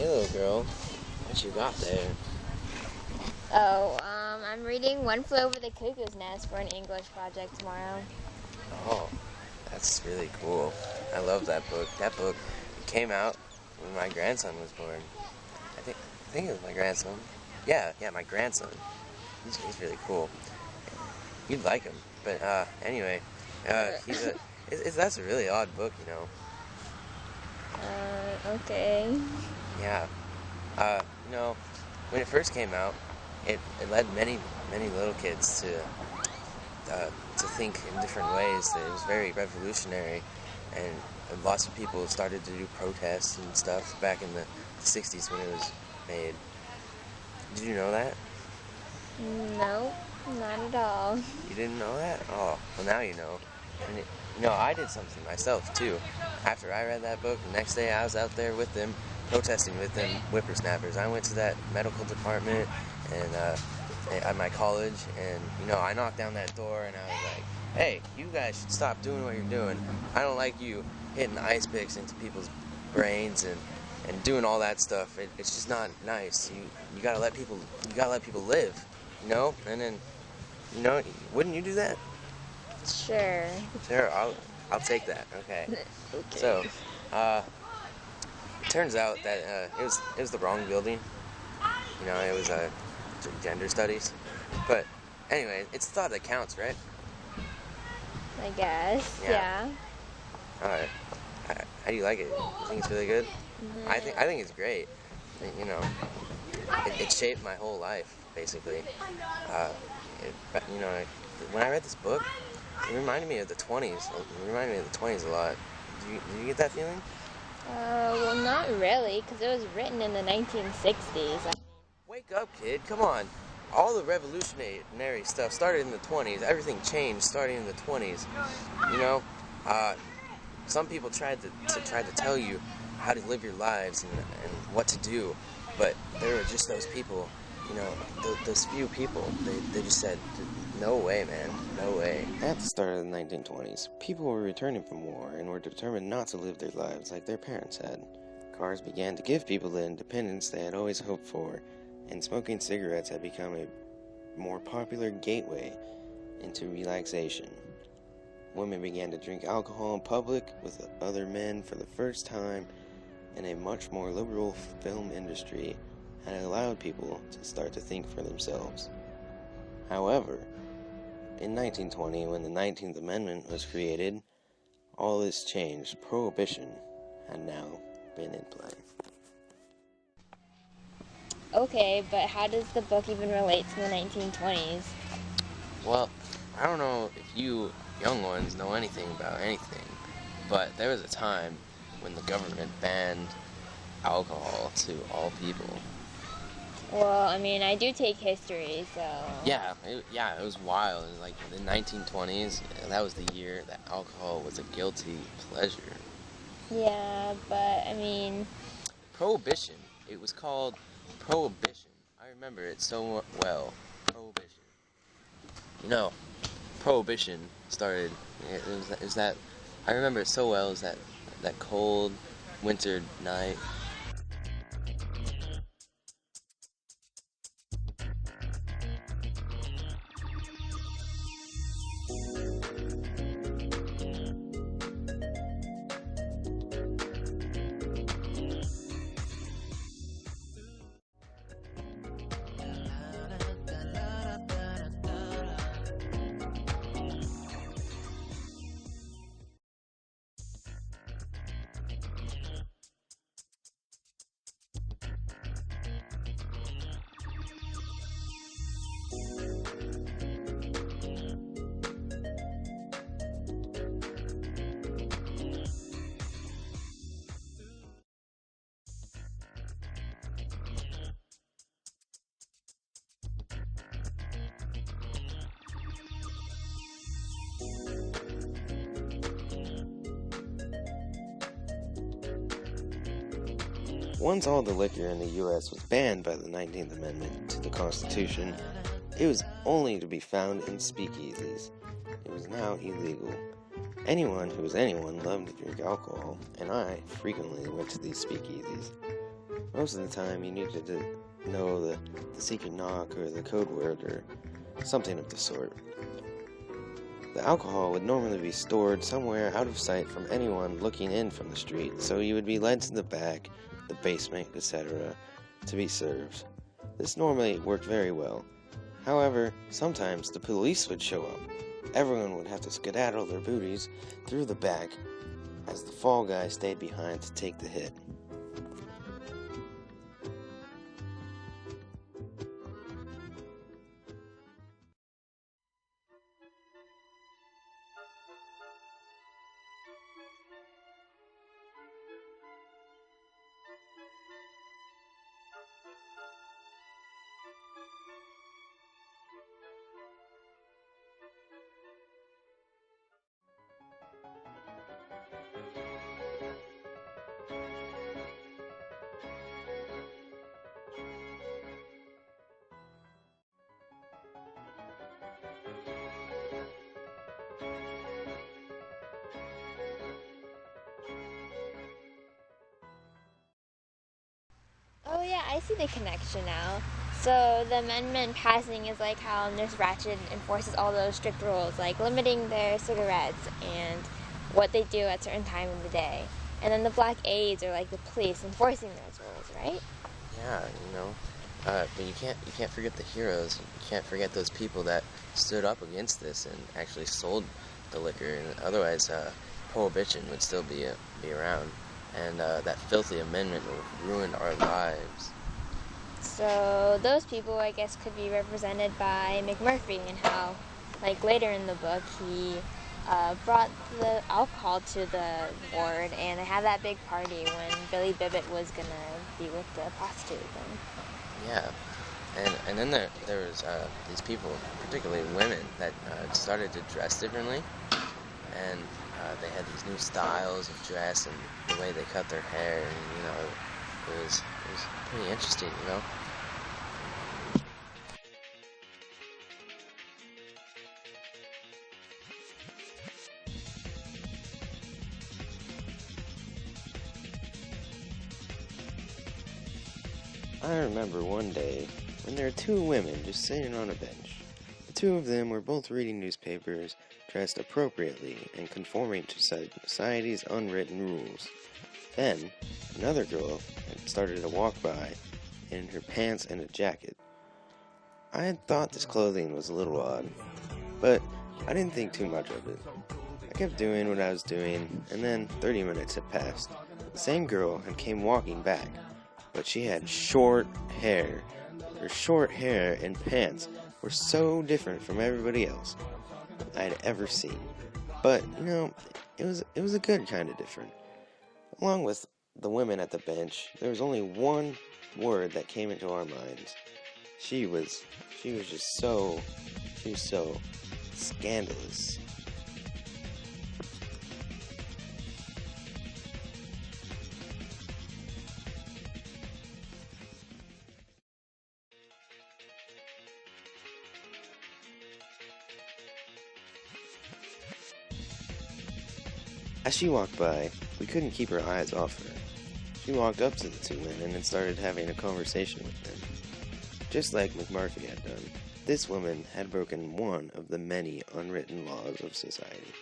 Hey, little girl. What you got there? Oh, I'm reading One Flew Over the Cuckoo's Nest for an English project tomorrow. Oh, that's really cool. I love that book. That book came out when my grandson was born. I think it was my grandson. Yeah, my grandson. He's really cool. You'd like him. But anyway, that's a really odd book, you know. Okay. Yeah. You know, when it first came out, it led many little kids to think in different ways. It was very revolutionary, and lots of people started to do protests and stuff back in the 60s when it was made. Did you know that? No, not at all. You didn't know that? Oh, well now you know. And I did something myself too. After I read that book, the next day I was out there with them, protesting with them whippersnappers. I went to that medical department and at my college, and I knocked down that door and I was like, hey, you guys should stop doing what you're doing. I don't like you hitting ice picks into people's brains and doing all that stuff. It's just not nice. You gotta let people live, And then, wouldn't you do that? Sure. Sure, I'll take that. Okay. Okay. So, it turns out that it was the wrong building. It was gender studies. But anyway, it's the thought that counts, right? I guess. Yeah. Alright. How do you like it? You think it's really good? Mm-hmm. I think it's great. It shaped my whole life, basically. When I read this book, it reminded me of the 20s. It reminded me of the 20s a lot. Did you get that feeling? Well, not really, because it was written in the 1960s. Wake up, kid. Come on. All the revolutionary stuff started in the 20s. Everything changed starting in the 20s. Some people tried to tell you how to live your lives and what to do, but there were just those people, those few people. They just said, no way, man, no way. At the start of the 1920s, people were returning from war and were determined not to live their lives like their parents had. Cars began to give people the independence they had always hoped for, and smoking cigarettes had become a more popular gateway into relaxation. Women began to drink alcohol in public with other men for the first time, and a much more liberal film industry had allowed people to start to think for themselves. However, in 1920, when the 19th Amendment was created, all this changed. Prohibition had now been in play. Okay, but how does the book even relate to the 1920s? Well, I don't know if you young ones know anything about anything, but there was a time when the government banned alcohol to all people. Well, I mean, I do take history, so... Yeah, it was wild. Like, the 1920s, that was the year that alcohol was a guilty pleasure. Yeah, but, I mean... Prohibition. It was called Prohibition. I remember it so well. Prohibition. Prohibition started... It was that... I remember it so well. It was that cold winter night. Once all the liquor in the U.S. was banned by the 19th Amendment to the Constitution, it was only to be found in speakeasies. It was now illegal. Anyone who was anyone loved to drink alcohol, and I frequently went to these speakeasies. Most of the time, you needed to know the secret knock or the code word or something of the sort. The alcohol would normally be stored somewhere out of sight from anyone looking in from the street, so you would be led to the back, the basement, etc., to be served. This normally worked very well. However, sometimes the police would show up. Everyone would have to skedaddle their booties through the back as the fall guy stayed behind to take the hit. Oh yeah, I see the connection now. So the amendment passing is like how Nurse Ratched enforces all those strict rules, like limiting their cigarettes and what they do at certain time in the day. And then the black aides are like the police enforcing those rules, right? Yeah, but you can't forget the heroes. You can't forget those people that stood up against this and actually sold the liquor. And otherwise, prohibition would still be around. And that filthy amendment ruined our lives. So those people, I guess, could be represented by McMurphy and how, like later in the book, he brought the alcohol to the ward, and they had that big party when Billy Bibbit was gonna be with the prostitute. Yeah, and then there was these people, particularly women, that started to dress differently, and they had these new styles of dress and the way they cut their hair, and it was pretty interesting, I remember one day when there were two women just sitting on a bench. The two of them were both reading newspapers, dressed appropriately and conforming to society's unwritten rules. Then, another girl had started to walk by in her pants and a jacket. I had thought this clothing was a little odd, but I didn't think too much of it. I kept doing what I was doing, and then 30 minutes had passed. The same girl had came walking back, but she had short hair. Her short hair and pants were so different from everybody else I had ever seen. But, it was a good kind of different. Along with the women at the bench, there was only one word that came into our minds. She was so scandalous. As she walked by, we couldn't keep our eyes off her. She walked up to the two women and started having a conversation with them. Just like McMurphy had done, this woman had broken one of the many unwritten laws of society.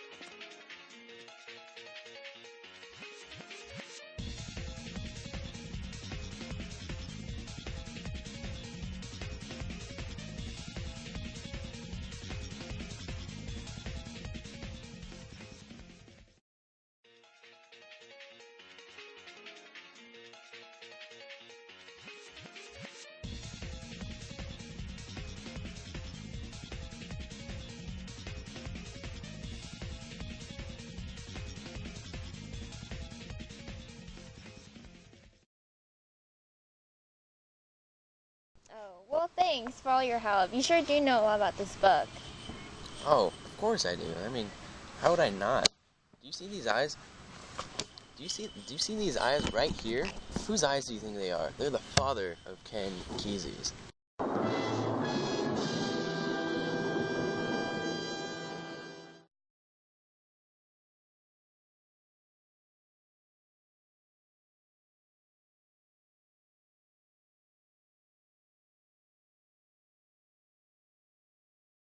Oh, well, thanks for all your help. You sure do know a lot about this book. Oh, of course I do. I mean, how would I not? Do you see these eyes? Do you see these eyes right here? Whose eyes do you think they are? They're the father of Ken Kesey's.